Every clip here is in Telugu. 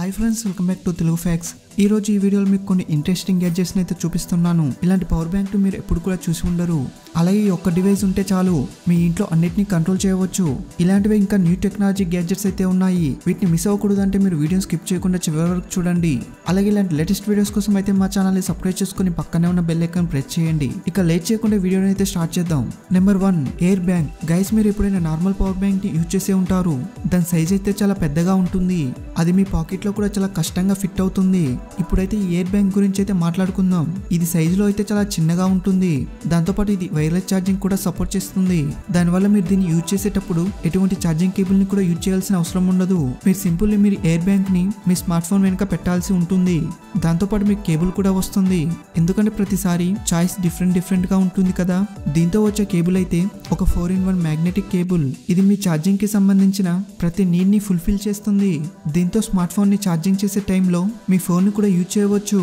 Hi friends, welcome back to Telugu facts. ఈ రోజు ఈ వీడియోలో మీకు కొన్ని ఇంట్రెస్టింగ్ గ్యాడ్జెట్స్ అయితే చూపిస్తున్నాను. ఇలాంటి పవర్ బ్యాంక్ మీరు ఎప్పుడు కూడా చూసి ఉండరు. అలాగే ఒక్క డివైస్ ఉంటే చాలు మీ ఇంట్లో అన్నిటిని కంట్రోల్ చేయవచ్చు. ఇలాంటివి ఇంకా న్యూ టెక్నాలజీ గ్యాడ్జెట్స్ అయితే ఉన్నాయి. వీటిని మిస్ అవ్వకూడదు అంటే మీరు వీడియోని స్కిప్ చేయకుండా చివరి వరకు చూడండి. అలాగే ఇలాంటి లేటెస్ట్ వీడియోస్ కోసం అయితే మా ఛానల్ని సబ్స్క్రైబ్ చేసుకుని పక్కనే ఉన్న బెల్ ఐకాన్ ప్రెస్ చేయండి. ఇక లేట్ చేయకుండా వీడియోని అయితే స్టార్ట్ చేద్దాం. Number 1, air bank. గైస్, మీరు ఎప్పుడైనా నార్మల్ పవర్ బ్యాంక్ ని యూజ్ చేసే ఉంటారు. దాని సైజ్ అయితే చాలా పెద్దగా ఉంటుంది. అది మీ పాకెట్ లో కూడా చాలా కష్టంగా ఫిట్ అవుతుంది. ఇప్పుడైతే ఈ ఎయిర్ బ్యాంక్ గురించి అయితే మాట్లాడుకుందాం. ఇది సైజులో అయితే చాలా చిన్నగా ఉంటుంది. దాంతోపాటు ఇది వైర్లెస్ ఛార్జింగ్ కూడా సపోర్ట్ చేస్తుంది. దానివల్ల మీరు దీన్ని యూజ్ చేసేటప్పుడు ఎటువంటి ఛార్జింగ్ కేబుల్ ని కూడా యూజ్ చేయాల్సిన అవసరం ఉండదు. మీరు సింపుల్లీ మీరు ఎయిర్ బ్యాంక్ ని మీ స్మార్ట్ ఫోన్ వెనుక పెట్టాల్సి ఉంటుంది. దాంతోపాటు మీకు కేబుల్ కూడా వస్తుంది. ఎందుకంటే ప్రతిసారి చాయిస్ డిఫరెంట్ గా ఉంటుంది కదా. దీంతో వచ్చే కేబుల్ అయితే ఒక 4-in-1 మ్యాగ్నెటిక్ కేబుల్. ఇది మీ ఛార్జింగ్ కి సంబంధించిన ప్రతి నీడ్ ని ఫుల్ఫిల్ చేస్తుంది. దీంతో స్మార్ట్ ఫోన్ ని ఛార్జింగ్ చేసే టైంలో మీ ఫోన్ ని కూడా యూజ్ చేయవచ్చు.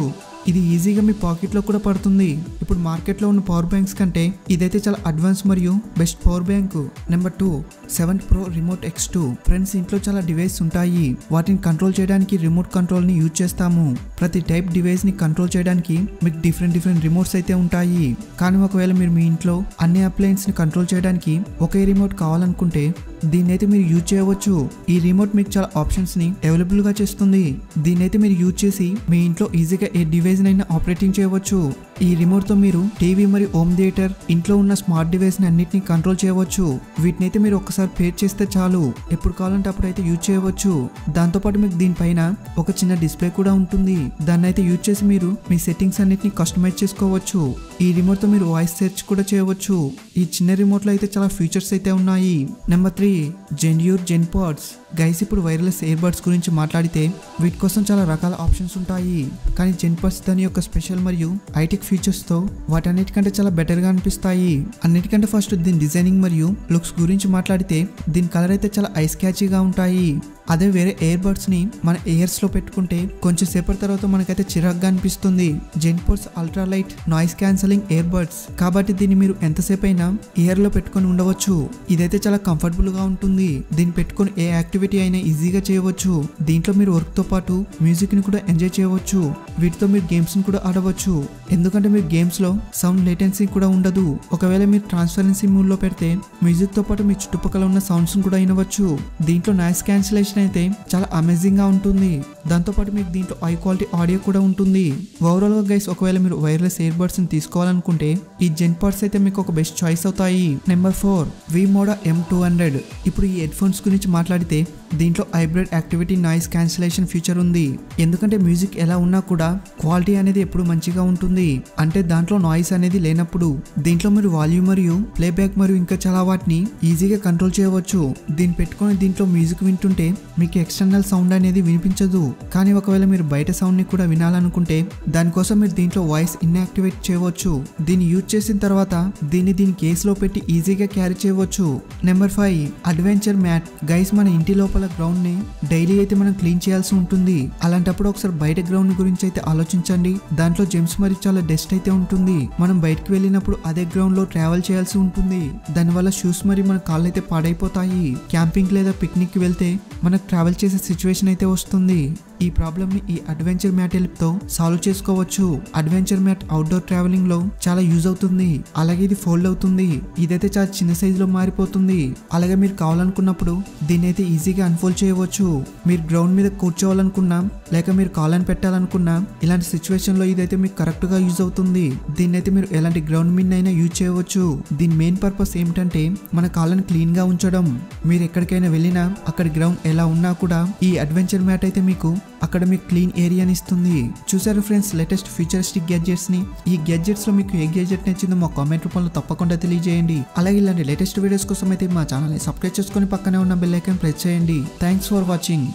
ఇది ఈజీగా మీ పాకెట్లో కూడా పడుతుంది. ఇప్పుడు మార్కెట్లో ఉన్న పవర్ బ్యాంక్స్ కంటే ఇదైతే చాలా అడ్వాన్స్ మరియు best power bank. Number 2, 7 Pro Remote X2. Friends, ఇంట్లో చాలా డివైస్ ఉంటాయి. వాటిని కంట్రోల్ చేయడానికి రిమోట్ కంట్రోల్ ని యూజ్ చేస్తాము. ప్రతి టైప్ డివైస్ ని కంట్రోల్ చేయడానికి మీకు డిఫరెంట్ రిమోట్స్ అయితే ఉంటాయి. కానీ ఒకవేళ మీరు మీ ఇంట్లో అన్ని అప్లయన్స్ ని కంట్రోల్ చేయడానికి ఒకే రిమోట్ కావాలనుకుంటే దీన్ని అయితే మీరు యూజ్ చేయవచ్చు. ఈ రిమోట్ మీకు చాలా ఆప్షన్స్ ని అవైలబుల్ గా చేస్తుంది. దీన్ని అయితే మీరు యూజ్ చేసి మీ ఇంట్లో ఈజీగా ఏ డివైస్ నైనా ఆపరేటింగ్ చేయవచ్చు. ఈ రిమోట్ తో మీరు టీవీ మరియు హోమ్ థియేటర్, ఇంట్లో ఉన్న స్మార్ట్ డివైస్ ని అన్నిటిని కంట్రోల్ చేయవచ్చు. వీటిని అయితే మీరు ఒక్కసారి పేర్ చేస్తే చాలు, ఎప్పుడు కావాలంటే అప్పుడు అయితే యూజ్ చేయవచ్చు. దాంతోపాటు మీకు దీనిపైన ఒక చిన్న డిస్ప్లే కూడా ఉంటుంది. దాన్ని అయితే యూజ్ చేసి మీరు మీ సెట్టింగ్స్ అన్నిటిని కస్టమైజ్ చేసుకోవచ్చు. ఈ రిమోట్ తో మీరు వాయిస్ సెర్చ్ కూడా చేయవచ్చు. ఈ చిన్న రిమోట్ లో అయితే చాలా ఫీచర్స్ అయితే ఉన్నాయి. Number 3, Genuure GenPods. గైస్, ఇప్పుడు వైర్లెస్ ఇయర్ బడ్స్ గురించి మాట్లాడితే వీటి కోసం చాలా రకాల ఆప్షన్స్ ఉంటాయి. కానీ GenPods దాని యొక్క స్పెషల్ మరియు హైటెక్ ఫీచర్స్ తో వాటన్నిటికంటే చాలా బెటర్ గా అనిపిస్తాయి. అన్నిటికంటే ఫస్ట్ దీని డిజైనింగ్ మరియు లుక్స్ గురించి మాట్లాడితే దీని కలర్ అయితే చాలా ఐస్ క్యాచీగా ఉంటాయి. అదే వేరే ఇయర్ బడ్స్ ని మన ఇయర్స్ లో పెట్టుకుంటే కొంచెం సేపటి తర్వాత మనకైతే చిరాగ్గా అనిపిస్తుంది. GenPods ultra light noise cancelling ear buds కాబట్టి దీన్ని మీరు ఎంతసేపు అయినా ఇయర్ లో పెట్టుకొని ఉండవచ్చు. ఇదైతే చాలా కంఫర్టబుల్ గా ఉంటుంది. దీన్ని పెట్టుకొని ఏ యాక్టివిటీ అయినా ఈజీగా చేయవచ్చు. దీంట్లో మీరు వర్క్ తో పాటు మ్యూజిక్ ని కూడా ఎంజాయ్ చేయవచ్చు. వీటితో మీరు గేమ్స్ ని కూడా ఆడవచ్చు. ఎందుకంటే మీరు గేమ్స్ లో సౌండ్ లేటెన్సీ కూడా ఉండదు. ఒకవేళ మీరు ట్రాన్స్పరెన్సీ మూడ్ లో పెడితే మ్యూజిక్ తో పాటు మీ చుట్టుపక్కల ఉన్న సౌండ్స్ కూడా వినవచ్చు. దీంట్లో నాయిస్ క్యాన్సిలేషన్ అయితే చాలా అమేజింగ్ గా ఉంటుంది. దాంతోపాటు మీకు దీంట్లో హై క్వాలిటీ ఆడియో కూడా ఉంటుంది. ఓవరాల్ గా గైస్, ఒకవేళ మీరు వైర్లెస్ ఇయర్ బడ్స్ ని తీసుకోవాలనుకుంటే ఈ GenPods అయితే మీకు ఒక బెస్ట్ చాయిస్ అవుతాయి. Number 4, V-Moda M200. ఇప్పుడు ఈ హెడ్ ఫోన్స్ గురించి మాట్లాడితే దీంట్లో hybrid activity noise cancellation feature ఉంది. ఎందుకంటే మ్యూజిక్ ఎలా ఉన్నా కూడా క్వాలిటీ అనేది ఎప్పుడు మంచిగా ఉంటుంది. అంటే దాంట్లో నాయిస్ అనేది లేనప్పుడు దీంట్లో మీరు వాల్యూమ్ మరియు ప్లేబ్యాక్ మరియు ఇంకా చాలా వాటిని ఈజీగా కంట్రోల్ చేయవచ్చు. దీన్ని పెట్టుకొని దీంట్లో మ్యూజిక్ వింటుంటే మీకు ఎక్స్టర్నల్ సౌండ్ అనేది వినిపించదు. కానీ ఒకవేళ మీరు బయట సౌండ్ ని కూడా వినాలనుకుంటే దానికోసం మీరు దీంట్లో వాయిస్ ఇన్యాక్టివేట్ చేయవచ్చు. దీన్ని యూజ్ చేసిన తర్వాత దీని కేసులో పెట్టి ఈజీగా క్యారీ చేయవచ్చు. Number 5, adventure mat. గైస్, మన ఇంటి లోపల గ్రౌండ్ ని డైలీ అయితే మనం క్లీన్ చేయాల్సి ఉంటుంది. అలాంటప్పుడు ఒకసారి బయట గ్రౌండ్ గురించి అయితే ఆలోచించండి. దాంట్లో జెమ్స్ మరియు చాలా డస్ట్ అయితే ఉంటుంది. మనం బయటకు వెళ్ళినప్పుడు అదే గ్రౌండ్ లో ట్రావెల్ చేయాల్సి ఉంటుంది. దానివల్ల షూస్ మరియు మన కాళ్ళు అయితే పాడైపోతాయి. క్యాంపింగ్ లేదా పిక్నిక్ కి వెళ్తే మనకు ట్రావెల్ చేసే సిచ్యువేషన్ అయితే వస్తుంది. ఈ ప్రాబ్లమ్ ని ఈ అడ్వెంచర్ మ్యాట్ హెల్ప్ తో సాల్వ్ చేసుకోవచ్చు. అడ్వెంచర్ మ్యాట్ అవుట్డోర్ ట్రావెలింగ్ లో చాలా యూజ్ అవుతుంది. అలాగే ఇది ఫోల్డ్ అవుతుంది. ఇదైతే చాలా చిన్న సైజ్ లో మారిపోతుంది. అలాగే మీరు కావాలనుకున్నప్పుడు దీన్ని అయితే ఈజీగా అన్ఫోల్డ్ చేయవచ్చు. మీరు గ్రౌండ్ మీద కూర్చోవాలనుకున్నా లేక మీరు కాళ్ళని పెట్టాలనుకున్నా ఇలాంటి సిచ్యువేషన్ లో ఇదైతే మీకు కరెక్ట్ గా యూజ్ అవుతుంది. దీన్ని అయితే మీరు ఎలాంటి గ్రౌండ్ మీద అయినా యూజ్ చేయవచ్చు. దీని మెయిన్ పర్పస్ ఏమిటంటే మన కాళ్ళని క్లీన్ గా ఉంచడం. మీరు ఎక్కడికైనా వెళ్ళినా అక్కడ గ్రౌండ్ ఎలా ఉన్నా కూడా ఈ అడ్వెంచర్ మ్యాట్ అయితే మీకు అక్కడ మీకు క్లీన్ ఏరియాని ఇస్తుంది. చూసారు ఫ్రెండ్స్ లేటెస్ట్ ఫ్యూచరిస్టిక్ గ్యాడ్జెట్స్ ని. ఈ గ్యాడ్జెట్స్ లో మీకు ఏ గ్యాడ్జెట్ నచ్చిందో మా కామెంట్ రూపంలో తప్పకుండా తెలియజేయండి. అలాగే ఇలాంటి లేటెస్ట్ వీడియోస్ కోసం అయితే మా ఛానల్ ని సబ్స్క్రైబ్ చేసుకొని పక్కనే ఉన్న బెల్ ఐకాన్ ప్రెస్ చేయండి. Thanks for watching.